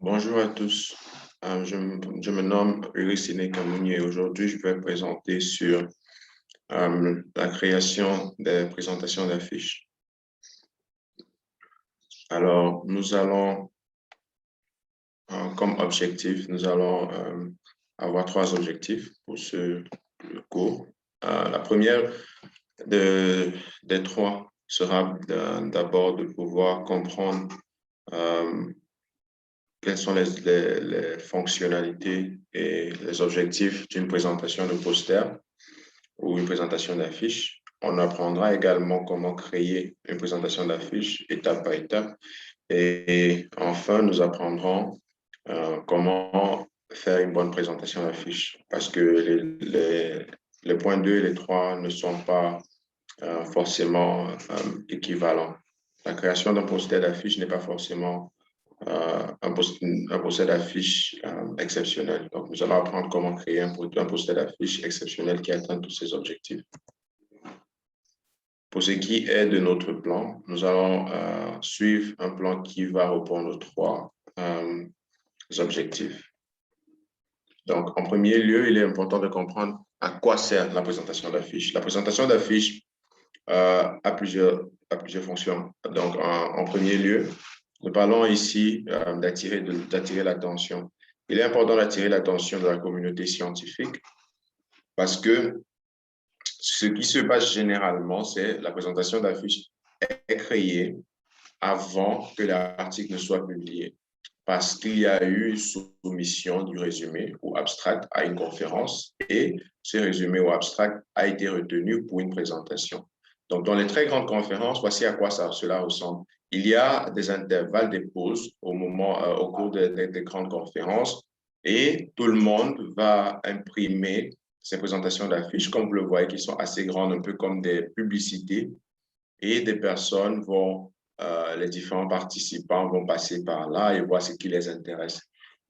Bonjour à tous. Je me nomme Uricine Kamouni et aujourd'hui, je vais présenter sur la création des présentations d'affiches. Alors, nous allons, comme objectif, nous allons avoir trois objectifs pour ce cours. La première des trois sera d'abord de pouvoir comprendre quelles sont les fonctionnalités et les objectifs d'une présentation de poster ou une présentation d'affiche. On apprendra également comment créer une présentation d'affiche étape par étape. Et enfin, nous apprendrons comment faire une bonne présentation d'affiche parce que les points 2 et les 3 ne sont pas forcément équivalents. La création d'un poster d'affiche n'est pas forcément un poster d'affiche exceptionnel. Donc, nous allons apprendre comment créer un poster d'affiche exceptionnel qui atteint tous ses objectifs. Pour ce qui est de notre plan, nous allons suivre un plan qui va répondre aux trois objectifs. Donc, en premier lieu, il est important de comprendre à quoi sert la présentation d'affiche. La présentation d'affiche a plusieurs fonctions. Donc, en premier lieu, nous parlons ici d'attirer l'attention. Il est important d'attirer l'attention de la communauté scientifique parce que ce qui se passe généralement, c'est la présentation d'affiches est créée avant que l'article ne soit publié parce qu'il y a eu une soumission du résumé ou abstract à une conférence et ce résumé ou abstract a été retenu pour une présentation. Donc, dans les très grandes conférences, voici à quoi cela ressemble. Il y a des intervalles, des pauses au cours des grandes conférences et tout le monde va imprimer ces présentations d'affiches, comme vous le voyez, qui sont assez grandes, un peu comme des publicités et des personnes les différents participants vont passer par là et voir ce qui les intéresse.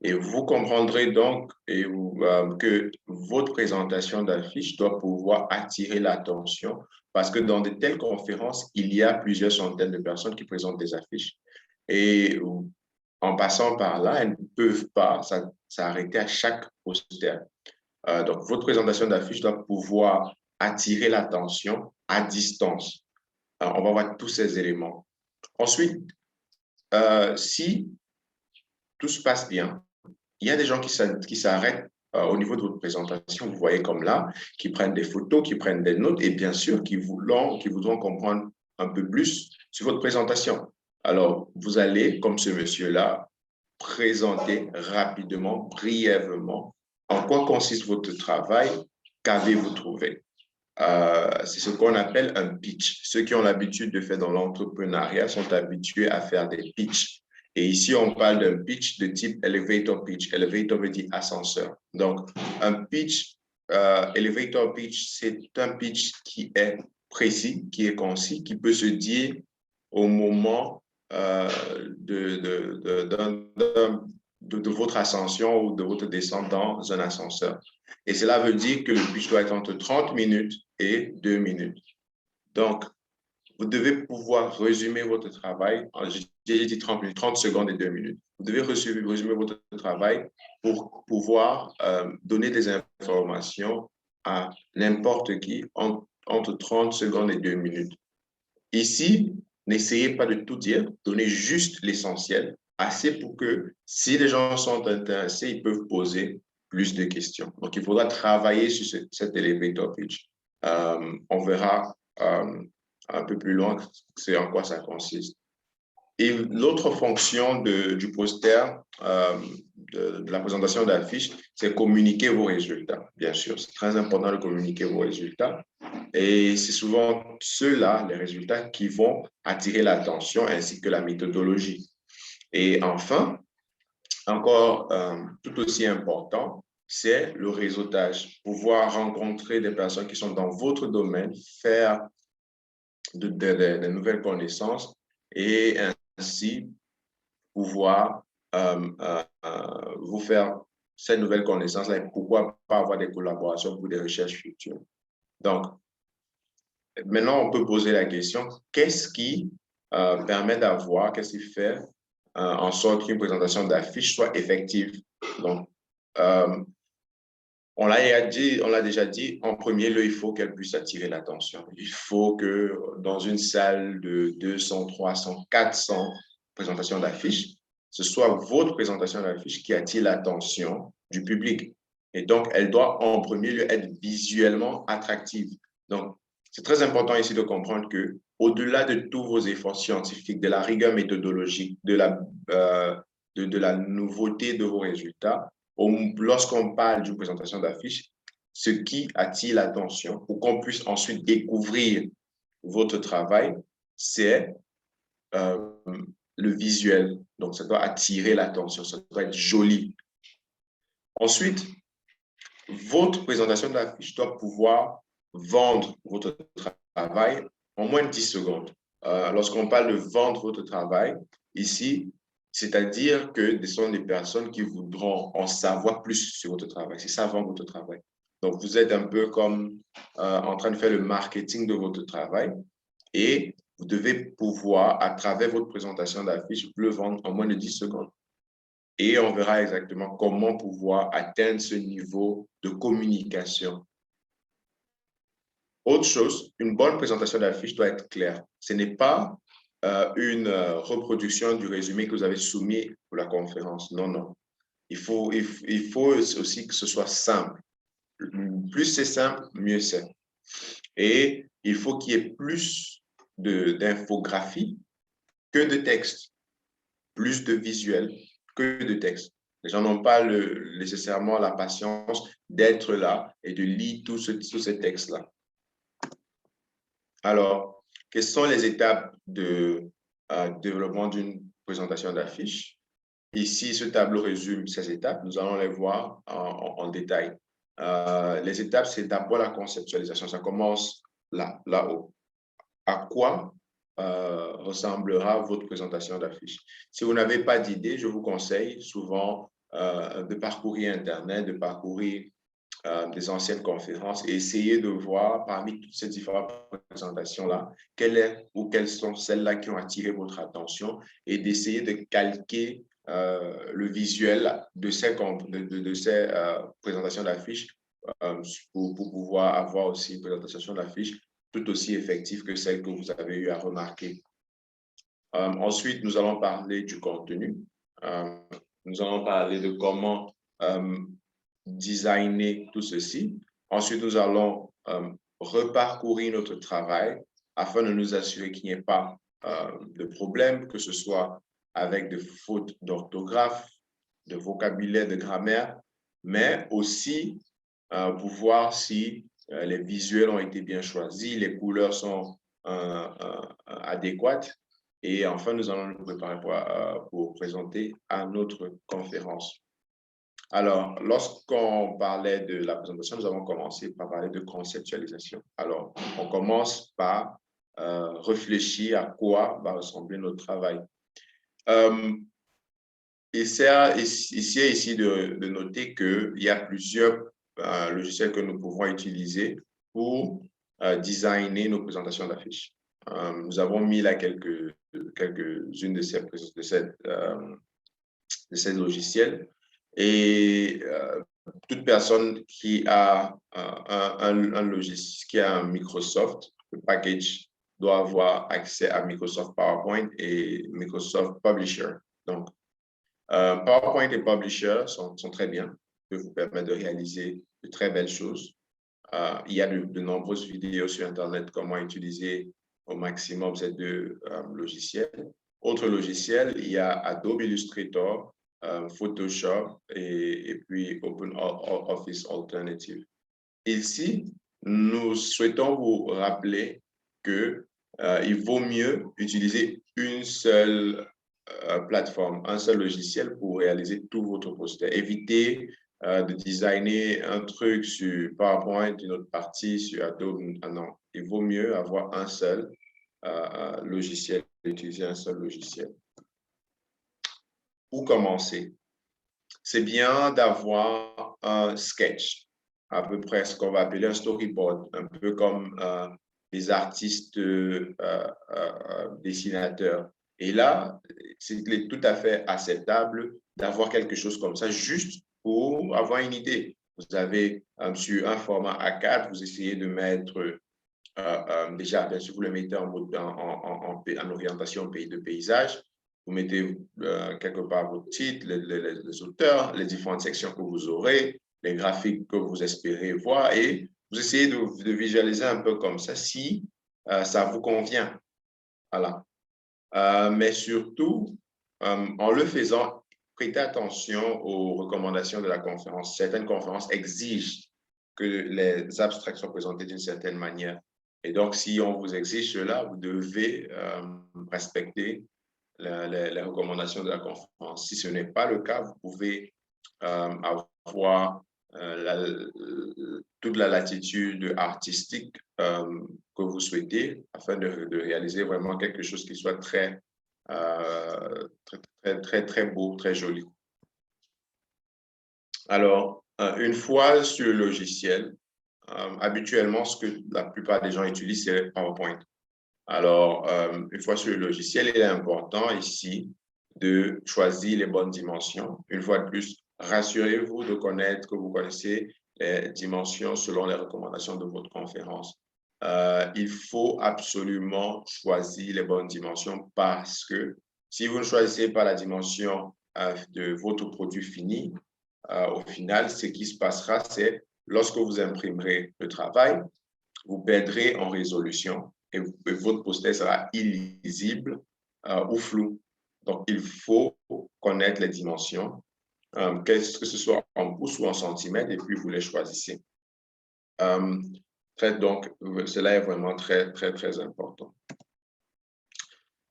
Et vous comprendrez donc que votre présentation d'affiche doit pouvoir attirer l'attention parce que dans de telles conférences, il y a plusieurs centaines de personnes qui présentent des affiches. Et en passant par là, elles ne peuvent pas s'arrêter à chaque poster. Donc, votre présentation d'affiche doit pouvoir attirer l'attention à distance. On va voir tous ces éléments. Ensuite, si tout se passe bien, il y a des gens qui s'arrêtent au niveau de votre présentation, vous voyez comme là, qui prennent des photos, qui prennent des notes et bien sûr qui voudront comprendre un peu plus sur votre présentation. Alors, vous allez, comme ce monsieur-là, présenter rapidement, brièvement, en quoi consiste votre travail, qu'avez-vous trouvé. C'est ce qu'on appelle un pitch. Ceux qui ont l'habitude de faire dans l'entrepreneuriat sont habitués à faire des pitchs. Et ici, on parle d'un pitch de type elevator pitch. Elevator veut dire ascenseur. Donc, un pitch, elevator pitch, c'est un pitch qui est précis, qui est concis, qui peut se dire au moment de votre ascension ou de votre descente dans un ascenseur. Et cela veut dire que le pitch doit être entre 30 minutes et 2 minutes. Donc, vous devez pouvoir résumer votre travail. J'ai dit 30 minutes, 30 secondes et 2 minutes. Vous devez résumer votre travail pour pouvoir donner des informations à n'importe qui entre 30 secondes et 2 minutes. Ici, n'essayez pas de tout dire, donnez juste l'essentiel, assez pour que si les gens sont intéressés, ils peuvent poser plus de questions. Donc, il faudra travailler sur cet elevator pitch. On verra un peu plus loin c'est en quoi ça consiste. Et l'autre fonction du poster, de la présentation d'affiches, c'est communiquer vos résultats, bien sûr. C'est très important de communiquer vos résultats. Et c'est souvent ceux-là, les résultats, qui vont attirer l'attention ainsi que la méthodologie. Et enfin, encore tout aussi important, c'est le réseautage. Pouvoir rencontrer des personnes qui sont dans votre domaine, faire de nouvelles connaissances et ainsi pouvoir vous faire ces nouvelles connaissances-là et pourquoi pas avoir des collaborations pour des recherches futures. Donc, maintenant, on peut poser la question, qu'est-ce qui permet d'avoir, qu'est-ce qui fait en sorte qu'une présentation d'affiche soit effective. Donc, on l'a déjà dit, en premier lieu, il faut qu'elle puisse attirer l'attention. Il faut que dans une salle de 200, 300, 400 présentations d'affiches, ce soit votre présentation d'affiches qui attire l'attention du public. Et donc, elle doit en premier lieu être visuellement attractive. Donc, c'est très important ici de comprendre que au-delà de tous vos efforts scientifiques, de la rigueur méthodologique, de la nouveauté de vos résultats, lorsqu'on parle d'une présentation d'affiches, ce qui attire l'attention pour qu'on puisse ensuite découvrir votre travail, c'est le visuel. Donc, ça doit attirer l'attention, ça doit être joli. Ensuite, votre présentation d'affiche doit pouvoir vendre votre travail en moins de 10 secondes. Lorsqu'on parle de vendre votre travail, ici, c'est-à-dire que ce sont des personnes qui voudront en savoir plus sur votre travail. C'est ça, vendre votre travail. Donc, vous êtes un peu comme en train de faire le marketing de votre travail et vous devez pouvoir, à travers votre présentation d'affiche, le vendre en moins de 10 secondes. Et on verra exactement comment pouvoir atteindre ce niveau de communication. Autre chose, une bonne présentation d'affiche doit être claire. Ce n'est pas une reproduction du résumé que vous avez soumis pour la conférence. Non, non. Il faut aussi que ce soit simple. Plus c'est simple, mieux c'est. Et il faut qu'il y ait plus d'infographie que de texte, plus de visuels que de texte. Les gens n'ont pas nécessairement la patience d'être là et de lire tous ces textes-là. Alors, quelles sont les étapes de développement d'une présentation d'affiche? Ici, ce tableau résume ces étapes. Nous allons les voir en détail. Les étapes, c'est d'abord la conceptualisation. Ça commence là-haut. À quoi ressemblera votre présentation d'affiche? Si vous n'avez pas d'idée, je vous conseille souvent de parcourir Internet, de parcourir des anciennes conférences et essayer de voir parmi toutes ces différentes présentations-là, quelles sont celles-là qui ont attiré votre attention et d'essayer de calquer le visuel de ces présentations d'affiches pour pouvoir avoir aussi une présentation d'affiches tout aussi effective que celle que vous avez eu à remarquer. Ensuite, nous allons parler du contenu. Nous allons parler de comment designer tout ceci. Ensuite, nous allons reparcourir notre travail afin de nous assurer qu'il n'y ait pas de problème, que ce soit avec de fautes d'orthographe, de vocabulaire, de grammaire, mais aussi pour voir si les visuels ont été bien choisis, les couleurs sont adéquates. Et enfin, nous allons nous préparer pour présenter à notre conférence. Alors, lorsqu'on parlait de la présentation, nous avons commencé par parler de conceptualisation. Alors, on commence par réfléchir à quoi va ressembler notre travail. Il sert ici de noter qu'il y a plusieurs logiciels que nous pouvons utiliser pour designer nos présentations d'affiches. Nous avons mis là quelques-unes de ces logiciels. Et toute personne qui a un logiciel, qui a un Microsoft, le package, doit avoir accès à Microsoft PowerPoint et Microsoft Publisher. Donc, PowerPoint et Publisher sont très bien, peuvent vous permettre de réaliser de très belles choses. Il y a de nombreuses vidéos sur Internet, comment utiliser au maximum ces deux logiciels. Autre logiciel, il y a Adobe Illustrator, Photoshop et puis OpenOffice Alternative. Ici, nous souhaitons vous rappeler qu'il vaut mieux utiliser une seule plateforme, un seul logiciel pour réaliser tout votre poster. Évitez de designer un truc sur PowerPoint, une autre partie sur Adobe. Non, il vaut mieux avoir un seul logiciel, utiliser un seul logiciel. Pour commencer, c'est bien d'avoir un sketch, à peu près ce qu'on va appeler un storyboard, un peu comme les artistes dessinateurs. Et là, c'est tout à fait acceptable d'avoir quelque chose comme ça juste pour avoir une idée. Vous avez sur un format A4, vous essayez de mettre déjà, bien sûr, vous le mettez en orientation pays de paysage. Vous mettez quelque part votre titre, les auteurs, les différentes sections que vous aurez, les graphiques que vous espérez voir et vous essayez de visualiser un peu comme ça si ça vous convient. Voilà. Mais surtout, en le faisant, prêtez attention aux recommandations de la conférence. Certaines conférences exigent que les abstracts soient présentés d'une certaine manière. Et donc, si on vous exige cela, vous devez respecter les recommandations de la conférence. Si ce n'est pas le cas, vous pouvez avoir toute la latitude artistique que vous souhaitez afin de réaliser vraiment quelque chose qui soit très beau, très joli. Alors, une fois sur le logiciel, habituellement, ce que la plupart des gens utilisent, c'est PowerPoint. Alors, une fois sur le logiciel, il est important ici de choisir les bonnes dimensions. Une fois de plus, rassurez-vous de connaître que vous connaissez les dimensions selon les recommandations de votre conférence. Il faut absolument choisir les bonnes dimensions parce que si vous ne choisissez pas la dimension de votre produit fini, au final, ce qui se passera, c'est lorsque vous imprimerez le travail, vous perdrez en résolution et votre poster sera illisible ou flou. Donc, il faut connaître les dimensions, que ce soit en pouces ou en centimètres, et puis vous les choisissez. Donc, cela est vraiment très, très, très important.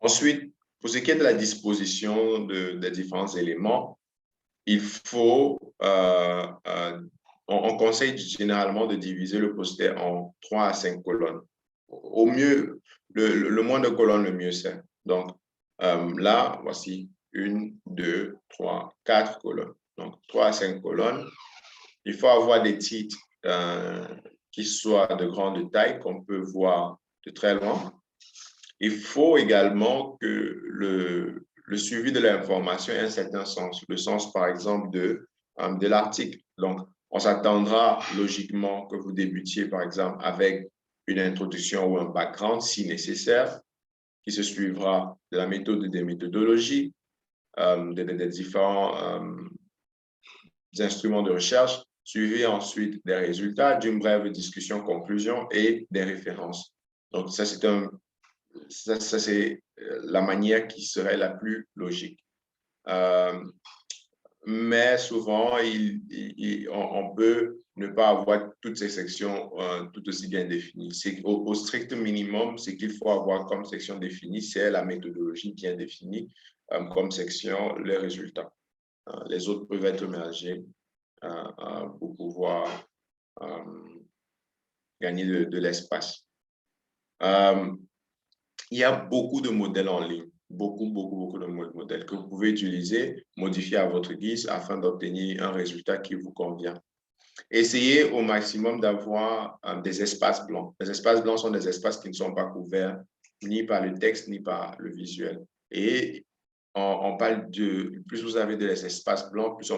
Ensuite, pour ce qui est de la disposition des différents éléments, il faut, on conseille généralement de diviser le poster en 3 à 5 colonnes. Au mieux, le moins de colonnes, le mieux c'est. Donc, là, voici 1, 2, 3, 4 colonnes. Donc, 3 à 5 colonnes. Il faut avoir des titres qui soient de grande taille, qu'on peut voir de très loin. Il faut également que le suivi de l'information ait un certain sens. Le sens, par exemple, de l'article. Donc, on s'attendra logiquement que vous débutiez, par exemple, avec une introduction ou un background, si nécessaire, qui se suivra de la méthode des méthodologies, des différents instruments de recherche, suivi ensuite des résultats, d'une brève discussion, conclusion et des références. Donc, ça, c'est la manière qui serait la plus logique. Mais souvent, on peut ne pas avoir toutes ces sections tout aussi bien définies. Au strict minimum, ce qu'il faut avoir comme section définie, c'est la méthodologie bien définie, comme section, les résultats. Les autres peuvent être mélangés pour pouvoir gagner de l'espace. Il y a beaucoup de modèles en ligne, beaucoup de modèles que vous pouvez utiliser, modifier à votre guise afin d'obtenir un résultat qui vous convient. Essayez au maximum d'avoir des espaces blancs. Les espaces blancs sont des espaces qui ne sont pas couverts ni par le texte ni par le visuel. Et on parle de, plus vous avez des espaces blancs, plus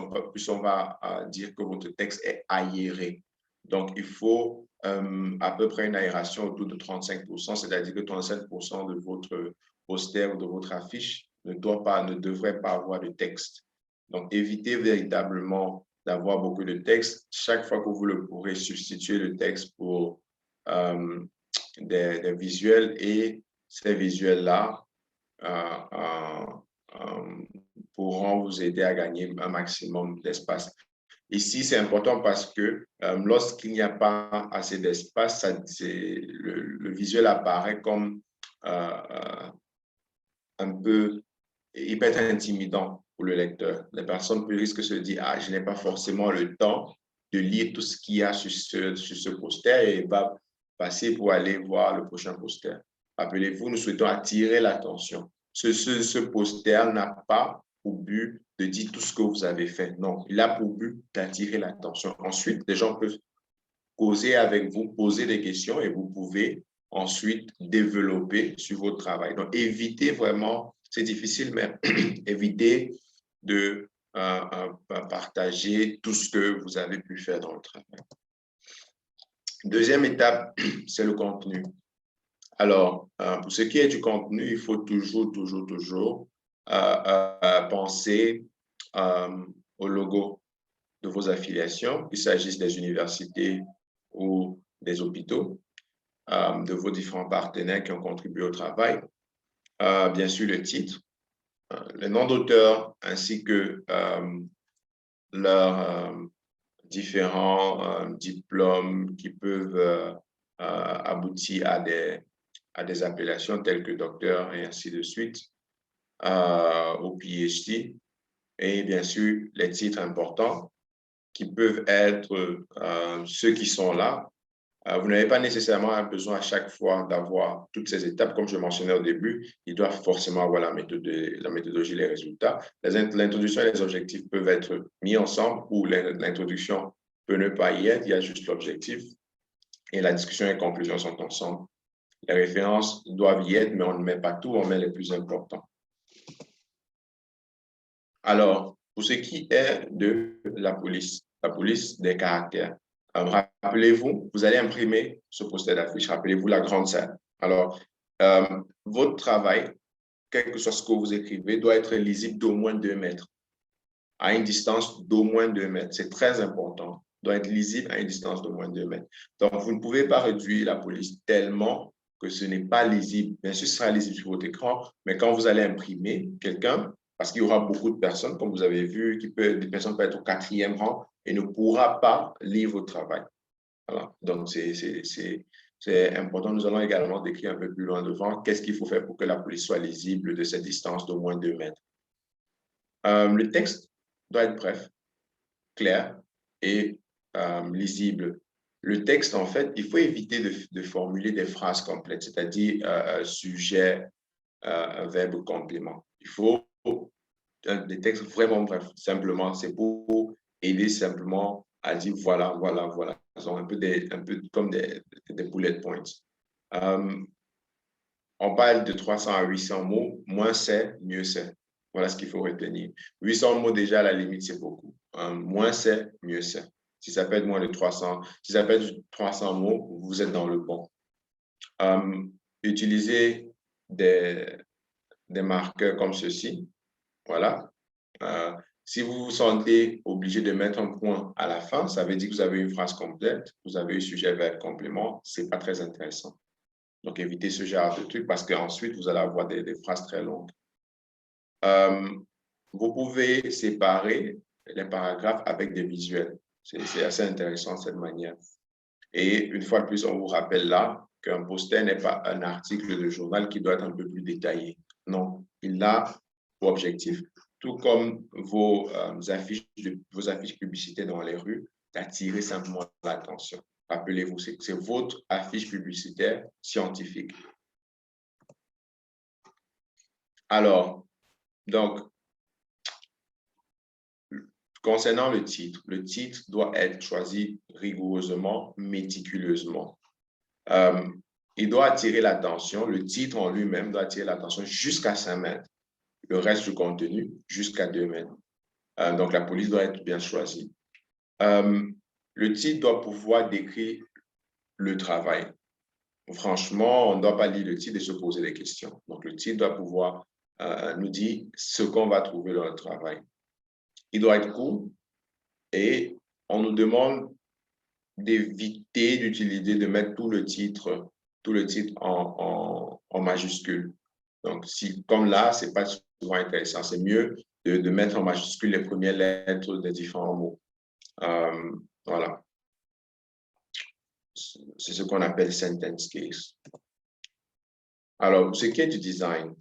on va dire que votre texte est aéré. Donc, il faut à peu près une aération autour de 35%, c'est-à-dire que 35% de votre poster ou de votre affiche ne devrait pas avoir de texte. Donc, évitez véritablement d'avoir beaucoup de texte. Chaque fois que vous le pourrez, substituer le texte pour des visuels et ces visuels-là pourront vous aider à gagner un maximum d'espace. Ici, c'est important parce que lorsqu'il n'y a pas assez d'espace, le visuel apparaît comme un peu, il peut être intimidant pour le lecteur. Les personnes risquent de se dire, ah, je n'ai pas forcément le temps de lire tout ce qu'il y a sur ce poster et va passer pour aller voir le prochain poster. Rappelez-vous, nous souhaitons attirer l'attention. Ce poster n'a pas pour but de dire tout ce que vous avez fait. Non, il a pour but d'attirer l'attention. Ensuite, les gens peuvent causer avec vous, poser des questions et vous pouvez ensuite développer sur votre travail. Donc, évitez vraiment c'est difficile, mais évitez de partager tout ce que vous avez pu faire dans le travail. Deuxième étape, c'est le contenu. Alors, pour ce qui est du contenu, il faut toujours penser au logo de vos affiliations, qu'il s'agisse des universités ou des hôpitaux, de vos différents partenaires qui ont contribué au travail. Bien sûr, le titre, le nom d'auteur, ainsi que leurs différents diplômes qui peuvent aboutir à des appellations telles que docteur et ainsi de suite, au PhD. Et bien sûr, les titres importants qui peuvent être ceux qui sont là. Vous n'avez pas nécessairement besoin à chaque fois d'avoir toutes ces étapes. Comme je mentionnais au début, il doit forcément avoir la méthodologie, les résultats. L'introduction et les objectifs peuvent être mis ensemble ou l'introduction peut ne pas y être. Il y a juste l'objectif et la discussion et conclusion sont ensemble. Les références doivent y être, mais on ne met pas tout, on met les plus importants. Alors, pour ce qui est de la police des caractères, rappelez-vous, vous allez imprimer ce poster d'affiche, rappelez-vous la grande salle. Alors, votre travail, quel que soit ce que vous écrivez, doit être lisible d'au moins 2 mètres, à une distance d'au moins 2 mètres. C'est très important, doit être lisible à une distance d'au moins 2 mètres. Donc, vous ne pouvez pas réduire la police tellement que ce n'est pas lisible. Bien sûr, ce sera lisible sur votre écran, mais quand vous allez imprimer quelqu'un, parce qu'il y aura beaucoup de personnes, comme vous avez vu, des personnes peuvent être au 4e rang et ne pourra pas lire votre travail. Voilà. Donc, c'est important. Nous allons également décrire un peu plus loin devant qu'est-ce qu'il faut faire pour que la police soit lisible de cette distance d'au moins 2 mètres. Le texte doit être bref, clair et lisible. Le texte, en fait, il faut éviter de formuler des phrases complètes, c'est-à-dire sujet, verbe, complément. Il faut des textes vraiment brefs. Simplement, c'est pour aider simplement à dire voilà. Donc, un peu comme des bullet points. On parle de 300 à 800 mots. Moins c'est, mieux c'est. Voilà ce qu'il faut retenir. 800 mots, déjà, à la limite, c'est beaucoup. Moins c'est, mieux c'est. Si ça peut être moins de 300, si ça peut être 300 mots, vous êtes dans le bon. Utilisez des marqueurs comme ceci. Voilà. Si vous vous sentez obligé de mettre un point à la fin, ça veut dire que vous avez une phrase complète, vous avez un sujet, verbe, complément. Ce n'est pas très intéressant. Donc, évitez ce genre de trucs parce qu'ensuite, vous allez avoir des phrases très longues. Vous pouvez séparer les paragraphes avec des visuels. C'est assez intéressant de cette manière. Et une fois de plus, on vous rappelle là qu'un poster n'est pas un article de journal qui doit être un peu plus détaillé. Non, il a pour objectif, tout comme vos affiches publicitaires dans les rues, d'attirer simplement l'attention. Rappelez-vous, c'est votre affiche publicitaire scientifique. Alors, donc, concernant le titre doit être choisi rigoureusement, méticuleusement. Il doit attirer l'attention, le titre en lui-même doit attirer l'attention jusqu'à 5 mètres. Le reste du contenu, jusqu'à 2 mètres. Donc, la police doit être bien choisie. Le titre doit pouvoir décrire le travail. Franchement, on ne doit pas lire le titre et se poser des questions. Donc, le titre doit pouvoir nous dire ce qu'on va trouver dans le travail. Il doit être court et on nous demande d'éviter d'utiliser, de mettre tout le titre en majuscule. Donc, comme là, ce n'est pas souvent intéressant, c'est mieux de mettre en majuscule les premières lettres des différents mots. Voilà. C'est ce qu'on appelle sentence case. Alors, pour ce qui est du design,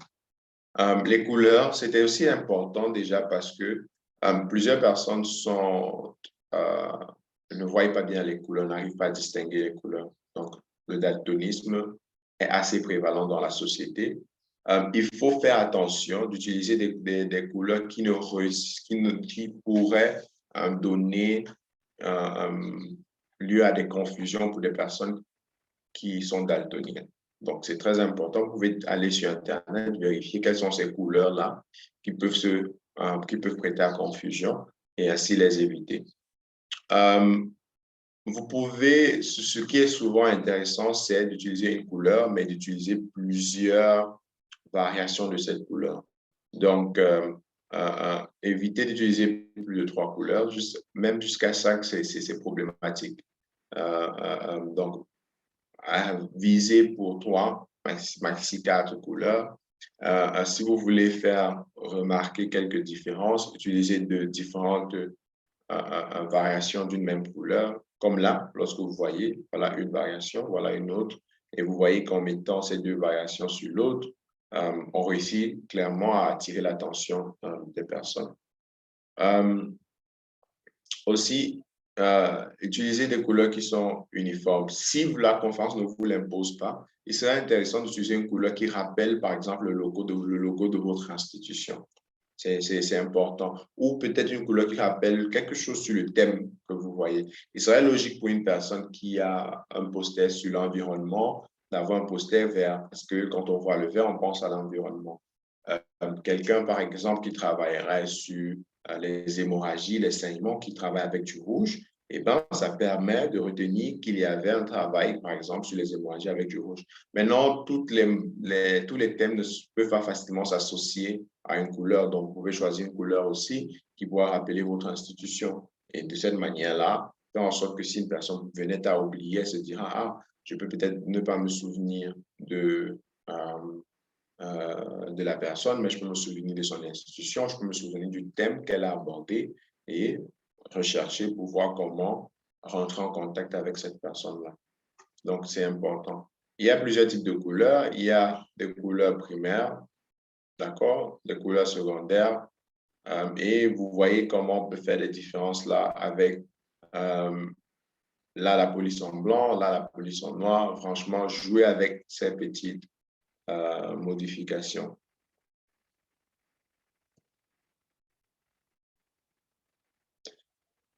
les couleurs, c'était aussi important déjà parce que plusieurs personnes ne voient pas bien les couleurs, n'arrivent pas à distinguer les couleurs. Donc, le daltonisme est assez prévalent dans la société. Il faut faire attention d'utiliser des couleurs qui pourraient donner lieu à des confusions pour des personnes qui sont daltoniennes. Donc, c'est très important. Vous pouvez aller sur Internet, vérifier quelles sont ces couleurs-là qui qui peuvent prêter à confusion et ainsi les éviter. Vous pouvez, ce qui est souvent intéressant, c'est d'utiliser une couleur, mais d'utiliser plusieurs variations de cette couleur. Donc, éviter d'utiliser plus de 3 couleurs, même jusqu'à 5, c'est problématique. Donc, viser pour 3, maxi 4 couleurs. Si vous voulez faire remarquer quelques différences, utilisez de différentes variations d'une même couleur. Comme là, lorsque vous voyez, voilà une variation, voilà une autre, et vous voyez qu'en mettant ces deux variations sur l'autre, on réussit clairement à attirer l'attention des personnes. Aussi, utiliser des couleurs qui sont uniformes. Si la conférence ne vous l'impose pas, il serait intéressant d'utiliser une couleur qui rappelle, par exemple, le logo de votre institution. C'est important. Ou peut-être une couleur qui rappelle quelque chose sur le thème que vous voyez. Il serait logique pour une personne qui a un poster sur l'environnement d'avoir un poster vert, parce que quand on voit le vert, on pense à l'environnement. Quelqu'un, par exemple, qui travaillerait sur les hémorragies, les saignements, qui travaille avec du rouge, eh ben, ça permet de retenir qu'il y avait un travail, par exemple, sur les hémorragies avec du rouge. Maintenant, tous les thèmes ne peuvent pas facilement s'associer à une couleur, donc vous pouvez choisir une couleur aussi qui pourra rappeler votre institution. Et de cette manière-là, faire en sorte que si une personne venait à oublier, elle se dira, ah, je peux peut-être ne pas me souvenir de la personne, mais je peux me souvenir de son institution, je peux me souvenir du thème qu'elle a abordé et rechercher pour voir comment rentrer en contact avec cette personne-là. Donc, c'est important. Il y a plusieurs types de couleurs. Il y a des couleurs primaires, d'accord, des couleurs secondaires. Et vous voyez comment on peut faire des différences là avec là la police en blanc, là la police en noir. Franchement, jouer avec ces petites modifications.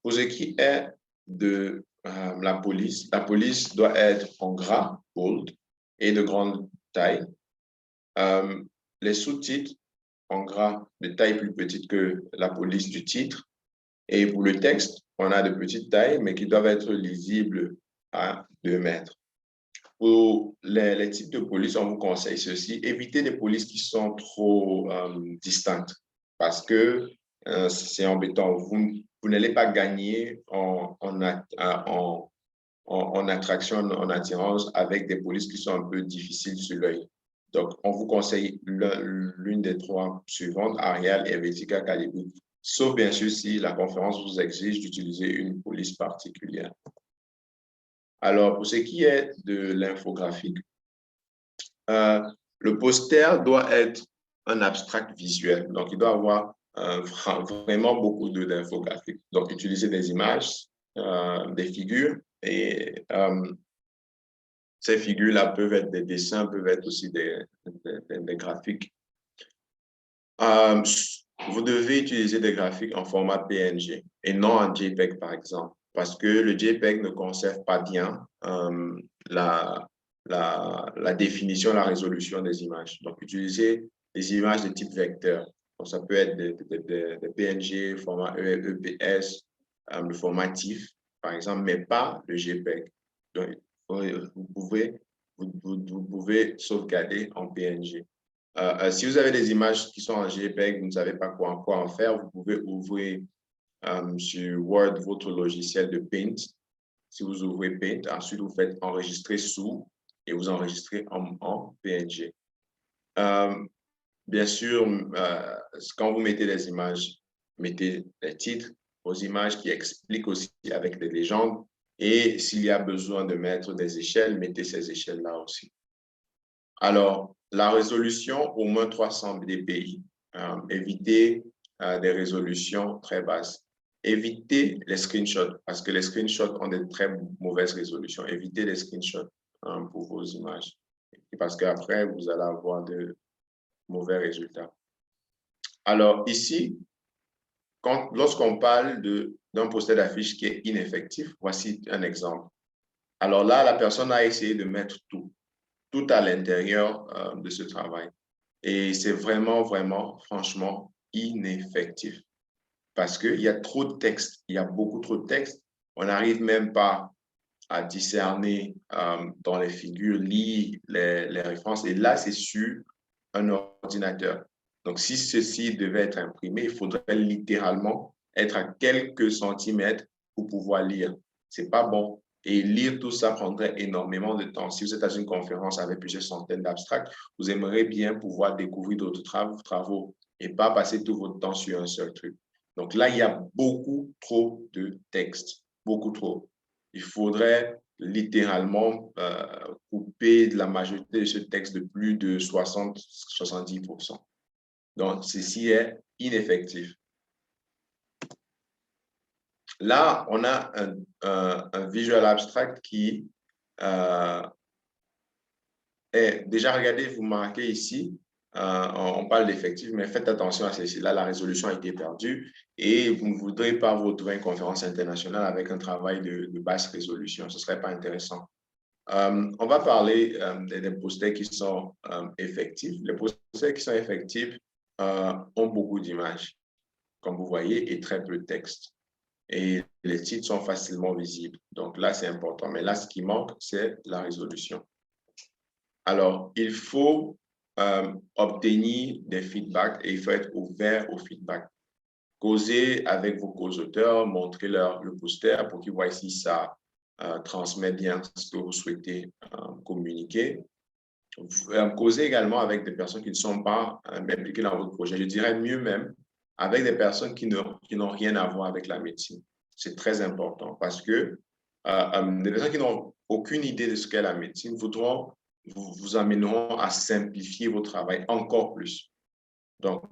Pour ce qui est de la police doit être en gras, bold, et de grande taille. Les sous-titres en gras de taille plus petite que la police du titre. Et pour le texte, on a de petites tailles, mais qui doivent être lisibles à 2 mètres. Pour les types de police, on vous conseille ceci. Évitez des polices qui sont trop distinctes parce que c'est embêtant. Vous n'allez pas gagner en attraction, en attirance avec des polices qui sont un peu difficiles sur l'œil. Donc, on vous conseille l'une des 3 suivantes, Arial, Helvetica, Calibri. Sauf bien sûr si la conférence vous exige d'utiliser une police particulière. Alors, pour ce qui est de l'infographique, le poster doit être un abstract visuel. Donc, il doit avoir vraiment beaucoup d'infographiques. Donc, utiliser des images, des figures et ces figures-là peuvent être des dessins, peuvent être aussi des graphiques. Vous devez utiliser des graphiques en format PNG et non en JPEG, par exemple, parce que le JPEG ne conserve pas bien la définition, la résolution des images. Donc, utilisez des images de type vecteur. Donc, ça peut être des PNG, format EPS, le format TIFF, par exemple, mais pas le JPEG. Donc, vous pouvez sauvegarder en PNG. Si vous avez des images qui sont en JPEG, vous ne savez pas quoi en faire, vous pouvez ouvrir sur Word votre logiciel de Paint. Si vous ouvrez Paint, ensuite vous faites enregistrer sous et vous enregistrez en PNG. Bien sûr, quand vous mettez des images, mettez les titres aux images qui expliquent aussi avec des légendes. Et s'il y a besoin de mettre des échelles, mettez ces échelles-là aussi. Alors, la résolution, au moins 300 dpi. Évitez des résolutions très basses. Évitez les screenshots, parce que les screenshots ont de très mauvaises résolutions. Évitez les screenshots pour vos images, parce qu'après, vous allez avoir de mauvais résultats. Alors, ici, lorsqu'on parle d'un poster d'affiche qui est ineffectif, voici un exemple. Alors là, la personne a essayé de mettre tout. tout à l'intérieur de ce travail. Et c'est vraiment, vraiment, franchement, ineffectif. Parce qu'il y a trop de textes, il y a beaucoup trop de textes. On n'arrive même pas à discerner dans les figures, lire les références. Et là, c'est sur un ordinateur. Donc, si ceci devait être imprimé, il faudrait littéralement être à quelques centimètres pour pouvoir lire. C'est pas bon. Et lire tout ça prendrait énormément de temps. Si vous êtes à une conférence avec plusieurs centaines d'abstracts, vous aimeriez bien pouvoir découvrir d'autres travaux et pas passer tout votre temps sur un seul truc. Donc là, il y a beaucoup trop de textes, beaucoup trop. Il faudrait littéralement couper de la majorité de ce texte de plus de 60-70%. Donc, ceci est ineffectif. Là, on a un visual abstract qui est déjà, regardez, vous marquez ici, on parle d'effectif, mais faites attention à ceci. Là, la résolution a été perdue et vous ne voudrez pas vous retrouver une conférence internationale avec un travail de basse résolution. Ce ne serait pas intéressant. On va parler des posters qui sont effectifs. Les posters qui sont effectifs ont beaucoup d'images, comme vous voyez, et très peu de texte. Et les titres sont facilement visibles. Donc là, c'est important. Mais là, ce qui manque, c'est la résolution. Alors, il faut obtenir des feedbacks et il faut être ouvert au feedback. Causez avec vos co-auteurs, montrez-leur le poster pour qu'ils voient si ça transmet bien ce que vous souhaitez communiquer. Causez également avec des personnes qui ne sont pas impliquées dans votre projet. Je dirais mieux même avec des personnes qui n'ont rien à voir avec la médecine. C'est très important parce que des personnes qui n'ont aucune idée de ce qu'est la médecine vous amèneront à simplifier votre travail encore plus. Donc,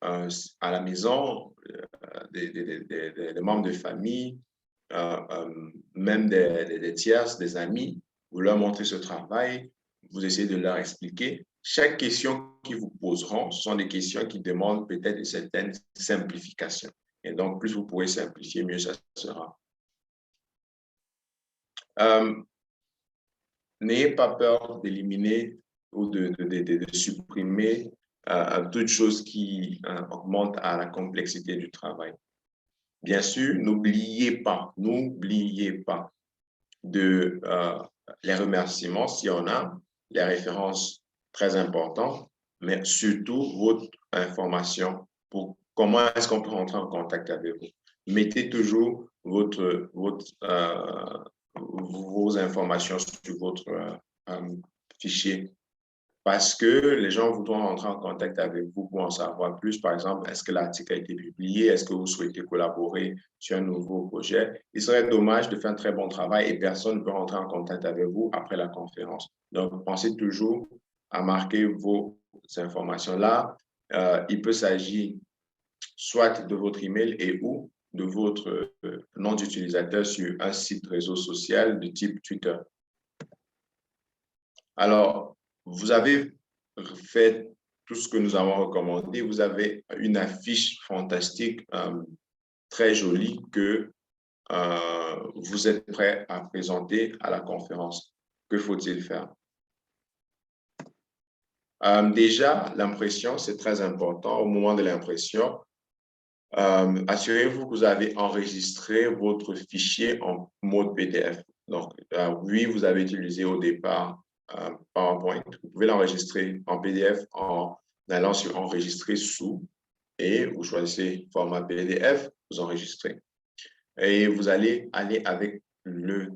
à la maison, des membres de famille, même des tierces, des amis, vous leur montrez ce travail, vous essayez de leur expliquer. Chaque question qu'ils vous poseront, ce sont des questions qui demandent peut-être une certaine simplification. Et donc, plus vous pourrez simplifier, mieux ça sera. N'ayez pas peur d'éliminer ou de supprimer toute chose qui augmente à la complexité du travail. Bien sûr, n'oubliez pas de les remerciements s'il y en a, les références très importantes, mais surtout votre information pour comment est-ce qu'on peut rentrer en contact avec vous. Mettez toujours vos informations sur votre fichier parce que les gens voudront rentrer en contact avec vous pour en savoir plus. Par exemple, est-ce que l'article a été publié? Est-ce que vous souhaitez collaborer sur un nouveau projet? Il serait dommage de faire un très bon travail et personne ne peut rentrer en contact avec vous après la conférence. Donc, pensez toujours à marquer vos informations là. Il peut s'agir soit de votre email et ou de votre nom d'utilisateur sur un site réseau social de type Twitter. Alors, vous avez fait tout ce que nous avons recommandé. Vous avez une affiche fantastique, très jolie que vous êtes prêt à présenter à la conférence. Que faut-il faire? Déjà, l'impression, c'est très important. Au moment de l'impression, assurez-vous que vous avez enregistré votre fichier en mode PDF. Donc, oui, vous avez utilisé au départ PowerPoint. Vous pouvez l'enregistrer en PDF en allant sur Enregistrer sous et vous choisissez format PDF, vous enregistrez. Et vous allez aller avec le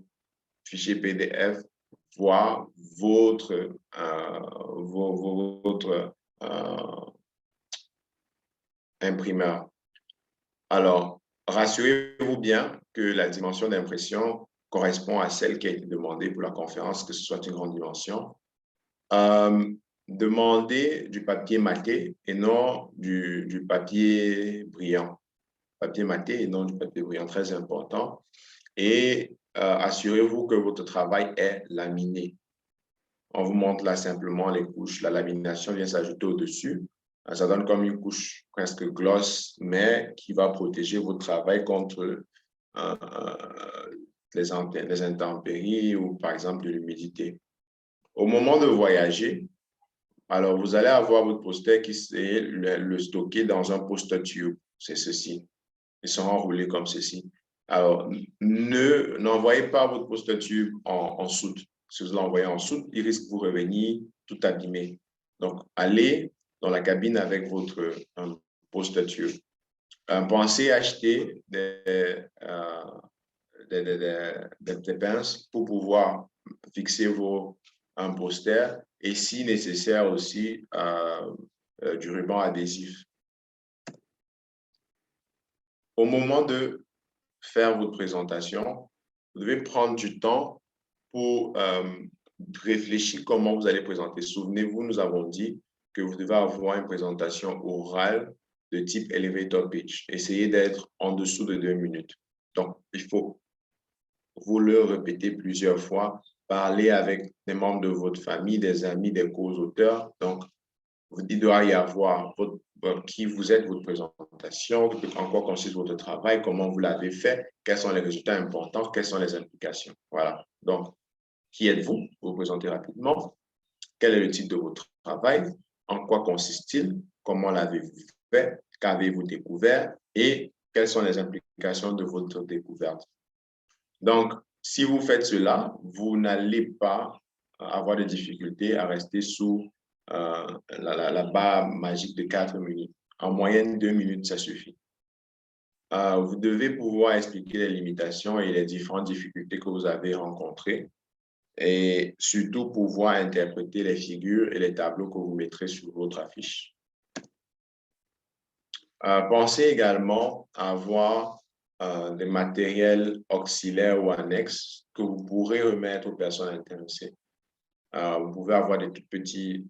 fichier PDF voir votre imprimeur. Alors, rassurez-vous bien que la dimension d'impression correspond à celle qui a été demandée pour la conférence, que ce soit une grande dimension. Demandez du papier maté et non du papier brillant. Papier maté et non du papier brillant, très important. Et assurez-vous que votre travail est laminé. On vous montre là simplement les couches. La lamination vient s'ajouter au-dessus. Ça donne comme une couche presque gloss, mais qui va protéger votre travail contre les intempéries ou par exemple de l'humidité. Au moment de voyager, alors vous allez avoir votre poster qui est le stocker dans un poster tube. C'est ceci. Ils sont enroulés comme ceci. Alors, n'envoyez pas votre poster tube en soute. Si vous l'envoyez en soute, il risque de vous revenir tout abîmé. Donc, allez dans la cabine avec votre poster tube. Pensez à acheter des pinces pour pouvoir fixer vos posters et si nécessaire aussi du ruban adhésif. Au moment de faire votre présentation, vous devez prendre du temps pour réfléchir comment vous allez présenter. Souvenez-vous, nous avons dit que vous devez avoir une présentation orale de type elevator pitch. Essayez d'être en dessous de 2 minutes. Donc, il faut vous le répéter plusieurs fois, parler avec des membres de votre famille, des amis, des co-auteurs. Donc, il doit y avoir qui vous êtes, votre présentation, en quoi consiste votre travail, comment vous l'avez fait, quels sont les résultats importants, quelles sont les implications. Voilà. Donc, qui êtes-vous? Vous vous présentez rapidement. Quel est le titre de votre travail? En quoi consiste-t-il? Comment l'avez-vous fait? Qu'avez-vous découvert? Et quelles sont les implications de votre découverte? Donc, si vous faites cela, vous n'allez pas avoir de difficulté à rester sous la barre magique de 4 minutes. En moyenne, 2 minutes, ça suffit. Vous devez pouvoir expliquer les limitations et les différentes difficultés que vous avez rencontrées et surtout pouvoir interpréter les figures et les tableaux que vous mettrez sur votre affiche. Pensez également à avoir des matériels auxiliaires ou annexes que vous pourrez remettre aux personnes intéressées. Vous pouvez avoir des tout petits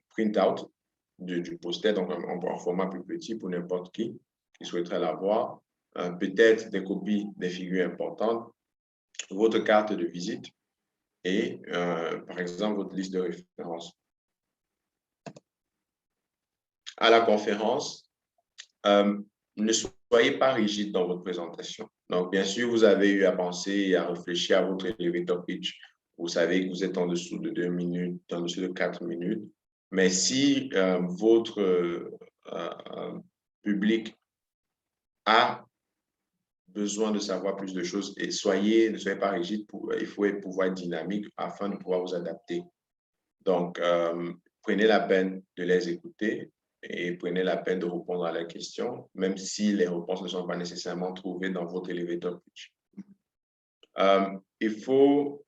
print-out du poster, donc en format plus petit pour n'importe qui souhaiterait l'avoir. Peut-être des copies des figures importantes, votre carte de visite et, par exemple, votre liste de références. À la conférence, ne soyez pas rigide dans votre présentation. Donc, bien sûr, vous avez eu à penser et à réfléchir à votre elevator pitch. Vous savez que vous êtes en dessous de 2 minutes, en dessous de 4 minutes. Mais si votre public a besoin de savoir plus de choses, et ne soyez pas rigide, il faut pouvoir être dynamique afin de pouvoir vous adapter. Donc, prenez la peine de les écouter et prenez la peine de répondre à leurs questions, même si les réponses ne sont pas nécessairement trouvées dans votre elevator pitch. Il faut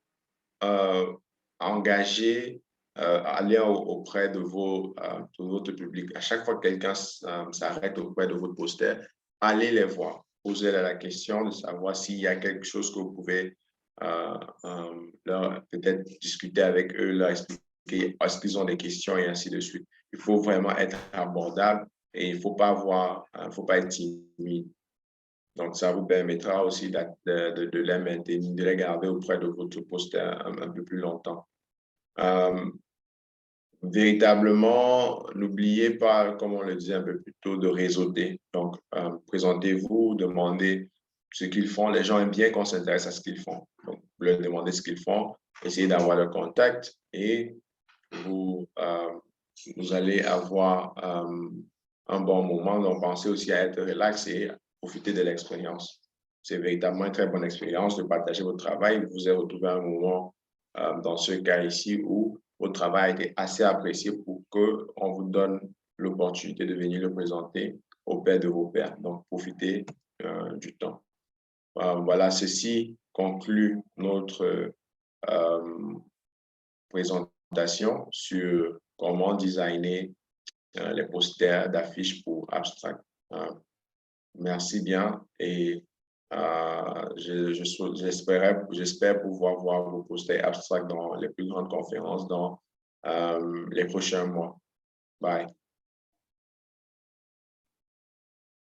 engager, aller auprès de votre public. À chaque fois que quelqu'un s'arrête auprès de votre poster, allez les voir. Posez la question de savoir s'il y a quelque chose que vous pouvez peut-être discuter avec eux, leur expliquer est-ce qu'ils ont des questions et ainsi de suite. Il faut vraiment être abordable et il ne faut pas être timide. Donc, ça vous permettra aussi de les maintenir, de les garder auprès de votre poster un peu plus longtemps. Véritablement, n'oubliez pas, comme on le disait un peu plus tôt, de réseauter. Donc, présentez-vous, demandez ce qu'ils font. Les gens aiment bien qu'on s'intéresse à ce qu'ils font. Donc, vous leur demandez ce qu'ils font, essayez d'avoir le contact et vous allez avoir un bon moment. Donc, pensez aussi à être relax et profiter de l'expérience. C'est véritablement une très bonne expérience de partager votre travail. Vous vous êtes retrouvé à un moment dans ce cas ici où votre travail a été assez apprécié pour qu'on vous donne l'opportunité de venir le présenter au pairs de vos pairs. Donc, profitez du temps. Voilà, ceci conclut notre présentation sur comment designer les posters d'affiches pour Abstract. Merci bien et j'espère pouvoir voir vos posters Abstract dans les plus grandes conférences dans les prochains mois. Bye.